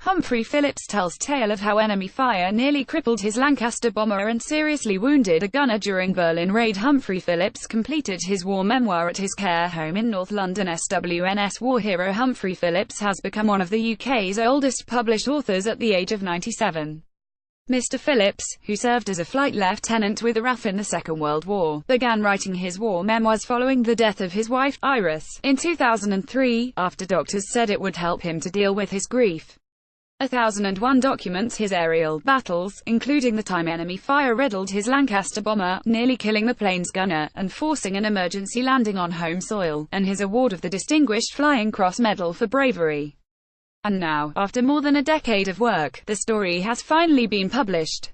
Humphrey Phillips tells tale of how enemy fire nearly crippled his Lancaster bomber and seriously wounded a gunner during Berlin raid. Humphrey Phillips completed his war memoir at his care home in North London. SWNS war hero Humphrey Phillips has become one of the UK's oldest published authors at the age of 97. Mr. Phillips, who served as a flight lieutenant with the RAF in the Second World War, began writing his war memoirs following the death of his wife, Iris, in 2003, after doctors said it would help him to deal with his grief. 1001 documents his aerial battles, including the time enemy fire riddled his Lancaster bomber, nearly killing the plane's gunner, and forcing an emergency landing on home soil, and his award of the Distinguished Flying Cross Medal for bravery. And now, after more than a decade of work, the story has finally been published.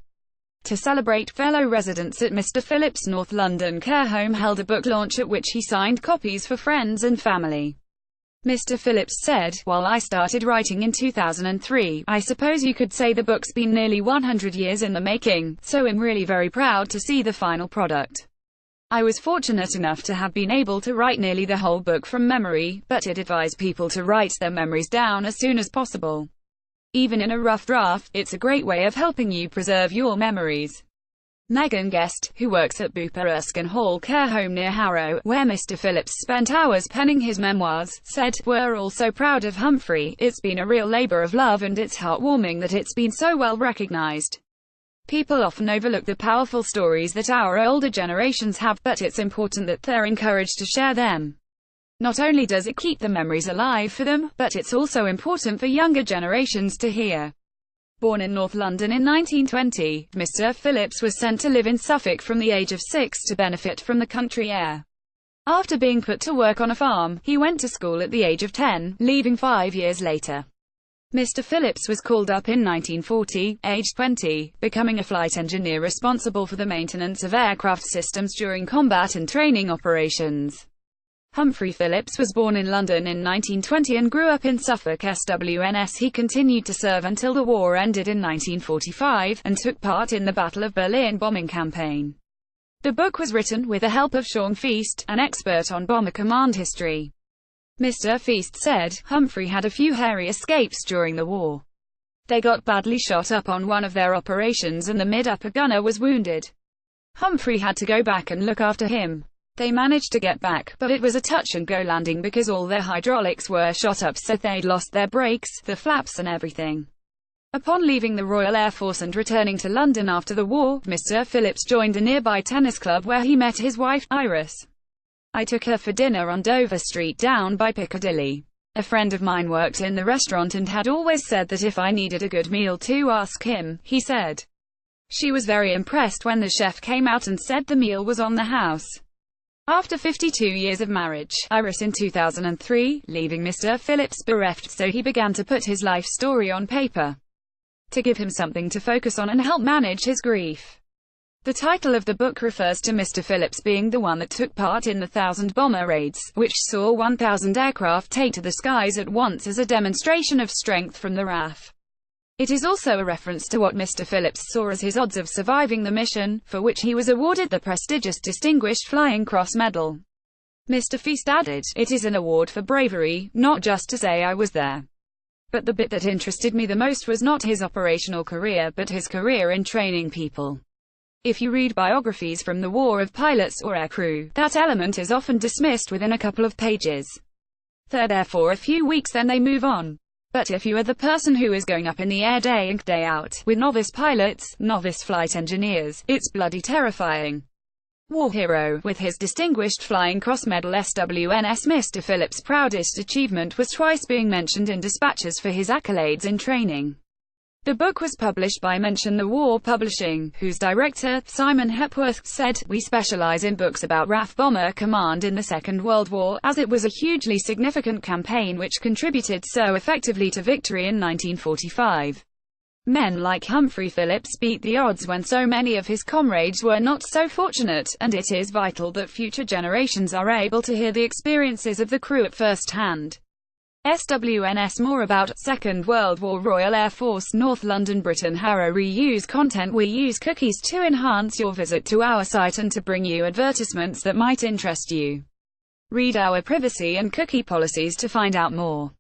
To celebrate, fellow residents at Mr. Phillips' North London care home held a book launch at which he signed copies for friends and family. Mr. Phillips said, "While I started writing in 2003, I suppose you could say the book's been nearly 100 years in the making, so I'm really very proud to see the final product. I was fortunate enough to have been able to write nearly the whole book from memory, but I'd advise people to write their memories down as soon as possible. Even in a rough draft, it's a great way of helping you preserve your memories." Megan Guest, who works at Bupa Erskine Hall Care Home near Harrow, where Mr. Phillips spent hours penning his memoirs, said, "We're all so proud of Humphrey. It's been a real labor of love and it's heartwarming that it's been so well recognized. People often overlook the powerful stories that our older generations have, but it's important that they're encouraged to share them. Not only does it keep the memories alive for them, but it's also important for younger generations to hear." Born in North London in 1920, Mr. Phillips was sent to live in Suffolk from the age of 6 to benefit from the country air. After being put to work on a farm, he went to school at the age of 10, leaving 5 years later. Mr. Phillips was called up in 1940, aged 20, becoming a flight engineer responsible for the maintenance of aircraft systems during combat and training operations. Humphrey Phillips was born in London in 1920 and grew up in Suffolk. SWNS He continued to serve until the war ended in 1945, and took part in the Battle of Berlin bombing campaign. The book was written with the help of Sean Feast, an expert on bomber command history. Mr. Feast said, "Humphrey had a few hairy escapes during the war. They got badly shot up on one of their operations and the mid-upper gunner was wounded. Humphrey had to go back and look after him. They managed to get back, but it was a touch-and-go landing because all their hydraulics were shot up, so they'd lost their brakes, the flaps and everything." Upon leaving the Royal Air Force and returning to London after the war, Mr. Phillips joined a nearby tennis club where he met his wife, Iris. "I took her for dinner on Dover Street down by Piccadilly. A friend of mine worked in the restaurant and had always said that if I needed a good meal to ask him," he said. "She was very impressed when the chef came out and said the meal was on the house." After 52 years of marriage, Iris in 2003, leaving Mr. Phillips bereft, so he began to put his life story on paper, to give him something to focus on and help manage his grief. The title of the book refers to Mr. Phillips being the one that took part in the 1,000 bomber raids, which saw 1,000 aircraft take to the skies at once as a demonstration of strength from the RAF. It is also a reference to what Mr. Phillips saw as his odds of surviving the mission, for which he was awarded the prestigious Distinguished Flying Cross Medal. Mr. Feast added, "It is an award for bravery, not just to say I was there. But the bit that interested me the most was not his operational career but his career in training people. If you read biographies from the war of pilots or aircrew, that element is often dismissed within a couple of pages. They're there for a few weeks then they move on. But if you are the person who is going up in the air day in, day out, with novice pilots, novice flight engineers, it's bloody terrifying." War hero, with his Distinguished Flying Cross Medal. SWNS Mr. Phillips' proudest achievement was twice being mentioned in dispatches for his accolades in training. The book was published by Mention the War Publishing, whose director, Simon Hepworth, said, "We specialize in books about RAF Bomber Command in the Second World War, as it was a hugely significant campaign which contributed so effectively to victory in 1945. Men like Humphrey Phillips beat the odds when so many of his comrades were not so fortunate, and it is vital that future generations are able to hear the experiences of the crew at first hand." SWNS More about Second World War Royal Air Force North London Britain Harrow Reuse content. We use cookies to enhance your visit to our site and to bring you advertisements that might interest you. Read our privacy and cookie policies to find out more.